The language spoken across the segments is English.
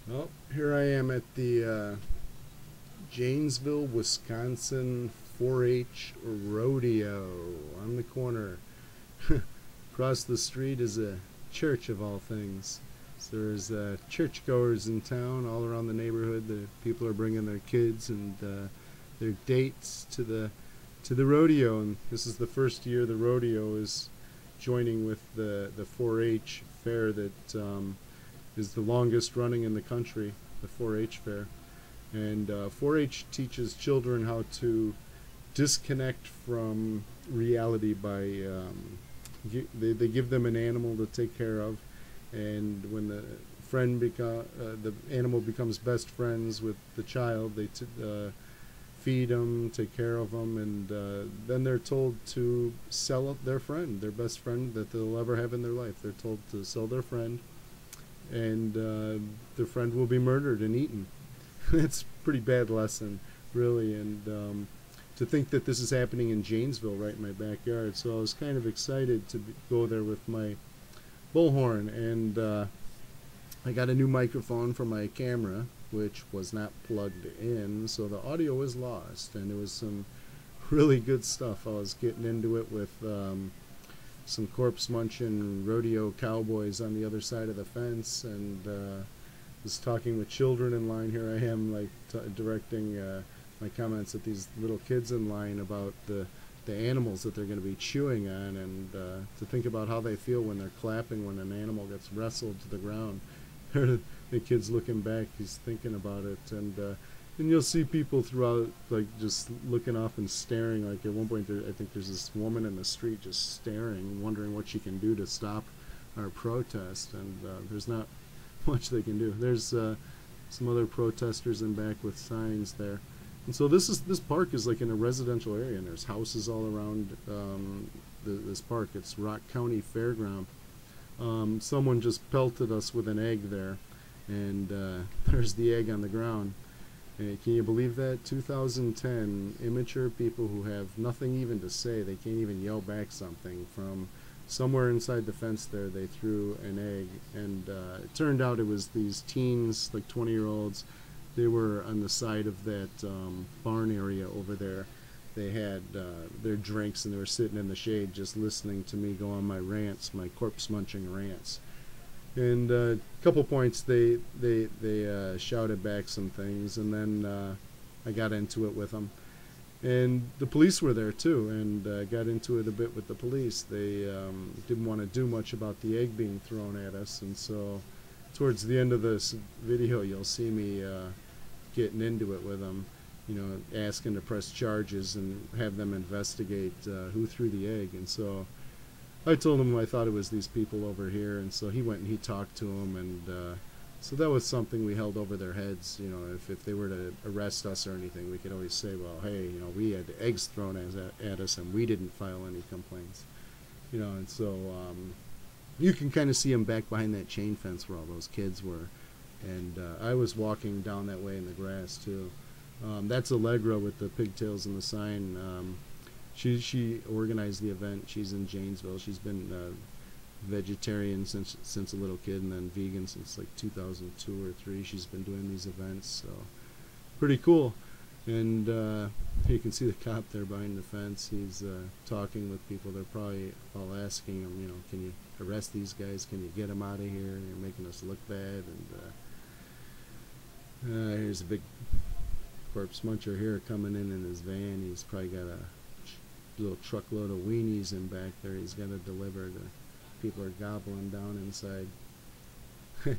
Well, here I am at the Janesville, Wisconsin 4-H rodeo on the corner. Across the street is a church of all things. So there's churchgoers in town all around the neighborhood. The people are bringing their kids and their dates to the rodeo, and this is the first year the rodeo is joining with the 4-H fair that is the longest running in the country, the 4-H fair. And 4-H teaches children how to disconnect from reality by they give them an animal to take care of, and when the animal becomes best friends with the child, they feed them, take care of them, and then they're told to sell their friend, their best friend that they'll ever have in their life. They're told to sell their friend, and their friend will be murdered and eaten. It's a pretty bad lesson, really, and to think that this is happening in Janesville, right in my backyard. So I was kind of excited to go there with my bullhorn, and I got a new microphone for my camera, which was not plugged in, so the audio was lost, and it was some really good stuff. I was getting into it with some corpse-munching rodeo cowboys on the other side of the fence, and was talking with children in line. Here I am, like, directing my comments at these little kids in line about the animals that they're going to be chewing on, and to think about how they feel when they're clapping when an animal gets wrestled to the ground. The kid's looking back, he's thinking about it, and you'll see people throughout, like, just looking off and staring. Like, at one point I think there's this woman in the street just staring, wondering what she can do to stop our protest, and there's not much they can do. There's some other protesters in back with signs there. And so this park is like in a residential area, and there's houses all around this park. It's Rock County Fairground. Someone just pelted us with an egg there, and there's the egg on the ground. And can you believe that? 2010, immature people who have nothing even to say, they can't even yell back something, from somewhere inside the fence there, they threw an egg, and it turned out it was these teens, like 20-year-olds. They were on the side of that barn area over there. They had their drinks, and they were sitting in the shade just listening to me go on my rants, my corpse-munching rants. And a couple points they shouted back some things, and then I got into it with them. And the police were there too, and got into it a bit with the police. They didn't want to do much about the egg being thrown at us, and so towards the end of this video you'll see me getting into it with them, you know, asking to press charges and have them investigate who threw the egg. And so I told him I thought it was these people over here, and so he went and he talked to them, and so that was something we held over their heads. You know, if they were to arrest us or anything, we could always say, well, hey, you know, we had eggs thrown at us and we didn't file any complaints. You know, and so you can kind of see them back behind that chain fence where all those kids were. And I was walking down that way in the grass too. That's Allegrea with the pigtails and the sign. She organized the event. She's in Janesville. She's been vegetarian since a little kid, and then vegan since like 2002 or 3. She's been doing these events, so pretty cool. And you can see the cop there behind the fence. He's talking with people. They're probably all asking him, you know, can you arrest these guys? Can you get them out of here? You're making us look bad. And here's a big corpse-muncher here coming in his van. He's probably got a little truckload of weenies in back there he's got to deliver. People are gobbling down inside.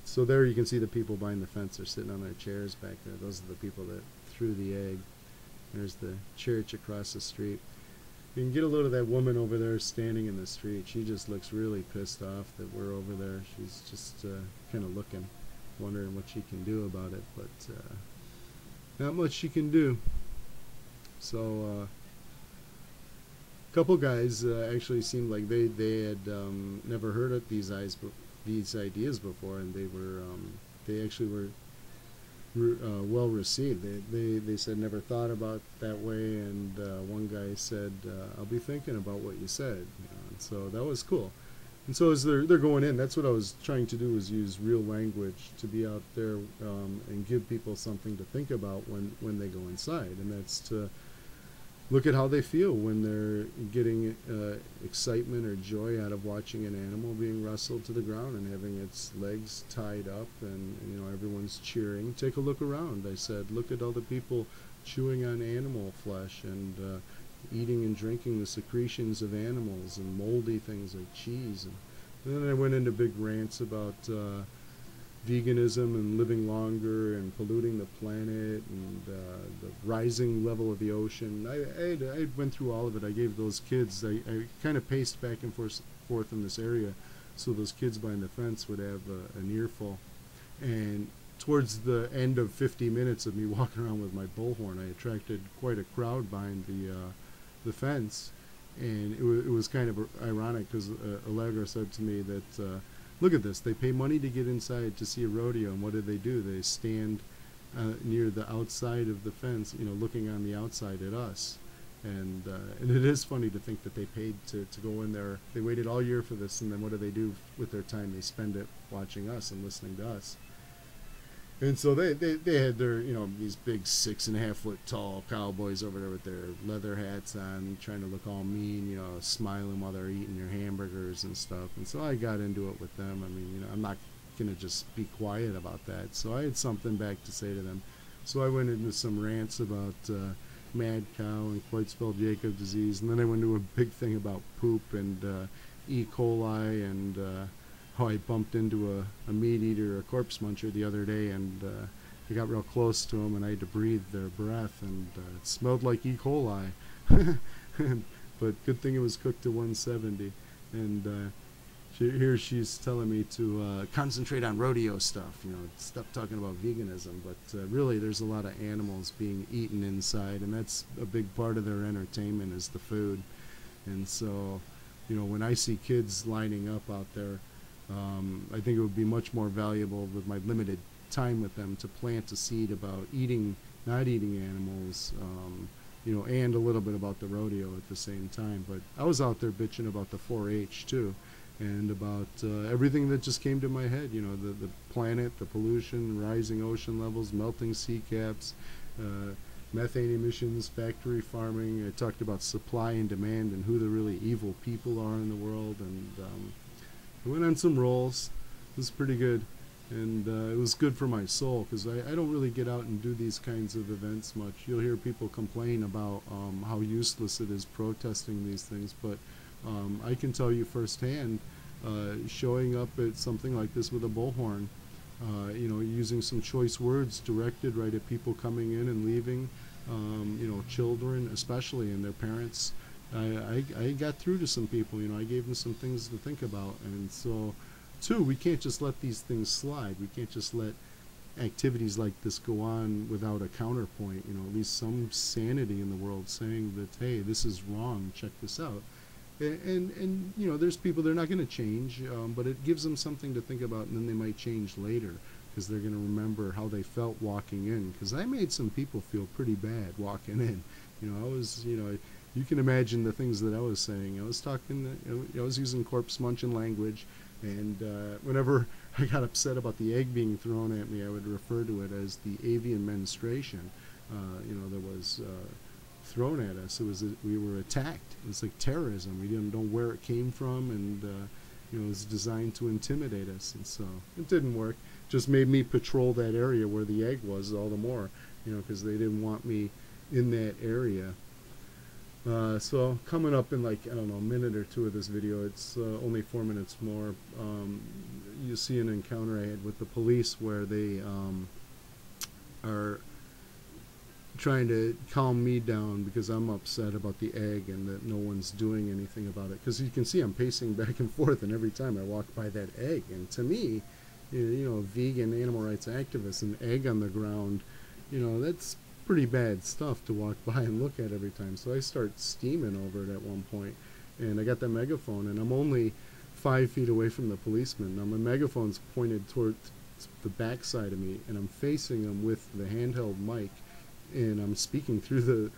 So there you can see the people behind the fence are sitting on their chairs back there. Those are the people that threw the egg. There's the church across the street. You can get a load of that woman over there standing in the street. She just looks really pissed off that we're over there. She's just kind of looking, wondering what she can do about it, but not much she can do. So couple guys actually seemed like they had never heard of these ideas before, and they actually were well received. They said never thought about that way, and one guy said, I'll be thinking about what you said. You know, and so that was cool. And so as they're going in, that's what I was trying to do, was use real language to be out there and give people something to think about when they go inside. And that's to look at how they feel when they're getting excitement or joy out of watching an animal being wrestled to the ground and having its legs tied up, and you know, everyone's cheering. Take a look around. I said, look at all the people chewing on animal flesh and eating and drinking the secretions of animals and moldy things like cheese. And then I went into big rants about veganism and living longer and polluting the planet and the rising level of the ocean. I went through all of it. I gave those kids, I kind of paced back and forth in this area so those kids behind the fence would have an earful. And towards the end of 50 minutes of me walking around with my bullhorn, I attracted quite a crowd behind the fence. And it was kind of ironic because Allegrea said to me that look at this, they pay money to get inside to see a rodeo, and what do? They stand near the outside of the fence, you know, looking on the outside at us. And it is funny to think that they paid to go in there. They waited all year for this, and then what do they do with their time? They spend it watching us and listening to us. And so they had their, you know, these big 6.5 foot tall cowboys over there with their leather hats on, trying to look all mean, you know, smiling while they're eating your hamburgers and stuff. And so I got into it with them. I mean, you know, I'm not going to just be quiet about that. So I had something back to say to them. So I went into some rants about mad cow and Creutzfeldt-Jakob disease, and then I went into a big thing about poop and E. coli and how I bumped into a meat eater, a corpse-muncher the other day, and I got real close to them and I had to breathe their breath, and it smelled like E. coli. But good thing it was cooked to 170. And here she's telling me to concentrate on rodeo stuff, you know, stop talking about veganism. But really there's a lot of animals being eaten inside, and that's a big part of their entertainment is the food. And so, you know, when I see kids lining up out there, I think it would be much more valuable with my limited time with them to plant a seed about not eating animals, you know, and a little bit about the rodeo at the same time. But I was out there bitching about the 4-H too, and about everything that just came to my head, you know, the planet, the pollution, rising ocean levels, melting sea caps, methane emissions, factory farming. I talked about supply and demand and who the really evil people are in the world, and I went on some rolls. It was pretty good, and it was good for my soul, because I don't really get out and do these kinds of events much. You'll hear people complain about how useless it is protesting these things, but I can tell you firsthand, showing up at something like this with a bullhorn, you know, using some choice words directed right at people coming in and leaving, you know, children especially and their parents. I got through to some people, you know, I gave them some things to think about. And so, too, we can't just let these things slide. We can't just let activities like this go on without a counterpoint, you know, at least some sanity in the world saying that, hey, this is wrong, check this out. And you know, there's people, they're not going to change, but it gives them something to think about, and then they might change later, because they're going to remember how they felt walking in, because I made some people feel pretty bad walking in. You know, I was, you know, you can imagine the things that I was saying. I was talking, I was using corpse-munching language, and whenever I got upset about the egg being thrown at me, I would refer to it as the avian menstruation, you know, that was thrown at us. It was we were attacked. It was like terrorism. We didn't know where it came from, and you know, it was designed to intimidate us. And so it didn't work. Just made me patrol that area where the egg was all the more, you know, because they didn't want me in that area. So coming up in, like, I don't know, a minute or two of this video, it's only 4 minutes more, you see an encounter I had with the police where they are trying to calm me down because I'm upset about the egg and that no one's doing anything about it. Because you can see I'm pacing back and forth, and every time I walk by that egg, and to me, you know, a vegan animal rights activist, an egg on the ground, you know, that's pretty bad stuff to walk by and look at every time. So I start steaming over it at one point, and I got the megaphone, and I'm only 5 feet away from the policeman. Now my megaphone's pointed toward the backside of me, and I'm facing him with the handheld mic, and I'm speaking through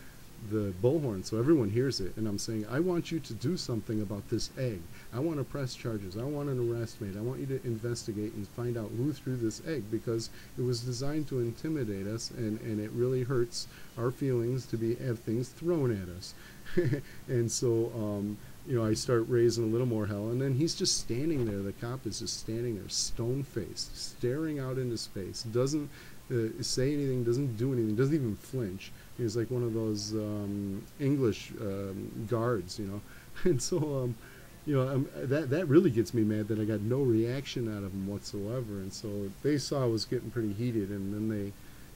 the bullhorn so everyone hears it, and I'm saying, I want you to do something about this egg. I want to press charges. I want an arrest made. I want you to investigate and find out who threw this egg, because it was designed to intimidate us, and it really hurts our feelings to have things thrown at us. And so you know, I start raising a little more hell, and then he's just standing there. The cop is just standing there, stone-faced, staring out into space, doesn't say anything, doesn't do anything, doesn't even flinch. He's like one of those English guards, you know. And so, you know, that really gets me mad that I got no reaction out of them whatsoever. And so they saw I was getting pretty heated, and then they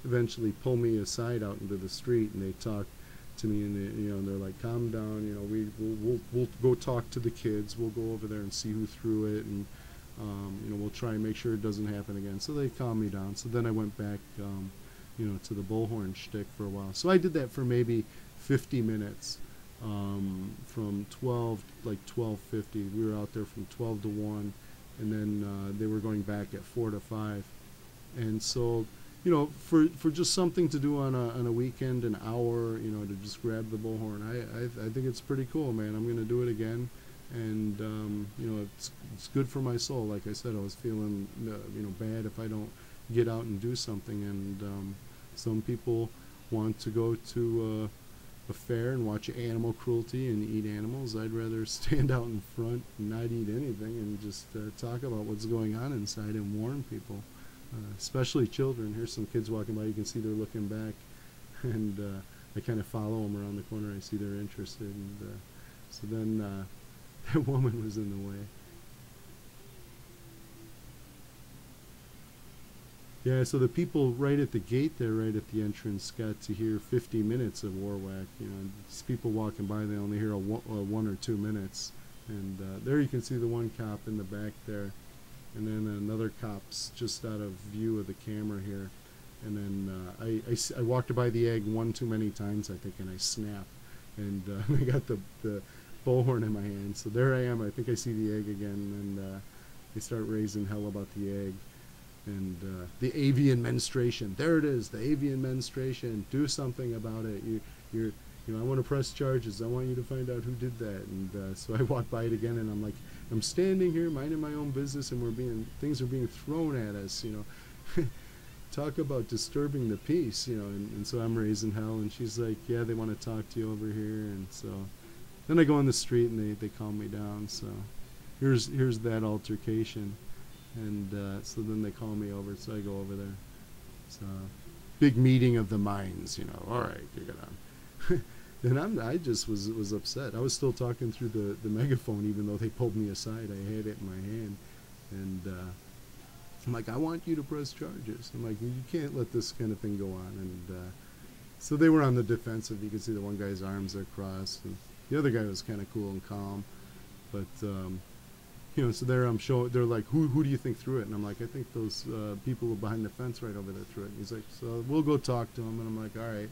eventually pull me aside out into the street, and they talk to me, and they, you know, they're like, calm down, you know, we'll go talk to the kids, we'll go over there and see who threw it, and you know, we'll try and make sure it doesn't happen again. So they calmed me down. So then I went back you know, to the bullhorn shtick for a while. So I did that for maybe 50 minutes, from 12, like 12:50. We were out there from 12 to 1, and then they were going back at 4 to 5. And so, you know, for just something to do on a weekend, an hour, you know, to just grab the bullhorn, I think it's pretty cool, man. I'm gonna do it again, and you know, it's good for my soul. Like I said, I was feeling you know, bad if I don't get out and do something, and some people want to go to a fair and watch animal cruelty and eat animals. I'd rather stand out in front and not eat anything, and just talk about what's going on inside and warn people, especially children. Here's some kids walking by. You can see they're looking back, and I kind of follow them around the corner. I see they're interested, and so then that woman was in the way. Yeah, so the people right at the gate there, right at the entrance, got to hear 50 minutes of Warwak. You know, these people walking by, they only hear 1 or 2 minutes. And there you can see the one cop in the back there, and then another cop's just out of view of the camera here. And then I walked by the egg one too many times, I think, and I snapped. And I got the bullhorn in my hand. So there I am. I think I see the egg again, and they start raising hell about the egg. And the avian menstruation. There it is, the avian menstruation. Do something about it. You know, I want to press charges. I want you to find out who did that. And so I walked by it again, and I'm like, I'm standing here minding my own business, and things are being thrown at us. You know, talk about disturbing the peace. You know, and so I'm raising hell, and she's like, yeah, they want to talk to you over here. And so then I go on the street, and they calm me down. So here's that altercation. And so then they call me over, so I go over there. So big meeting of the minds, you know. All right, you got on. And I just was upset. I was still talking through the megaphone, even though they pulled me aside. I had it in my hand, and I'm like, I want you to press charges. I'm like, you can't let this kind of thing go on. And so they were on the defensive. You can see the one guy's arms are crossed, and the other guy was kind of cool and calm, but. You know, so there I'm showing. They're like, who do you think threw it? And I'm like, I think those people behind the fence right over there threw it. And he's like, so we'll go talk to him. And I'm like, all right,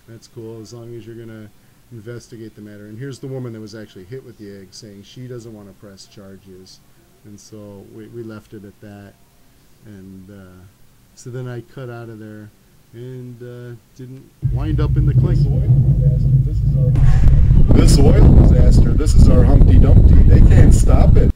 that's cool, as long as you're gonna investigate the matter. And here's the woman that was actually hit with the egg, saying she doesn't want to press charges. And so we left it at that. And so then I cut out of there and didn't wind up in the clink. This oil disaster, this is our Humpty Dumpty. They can't stop it.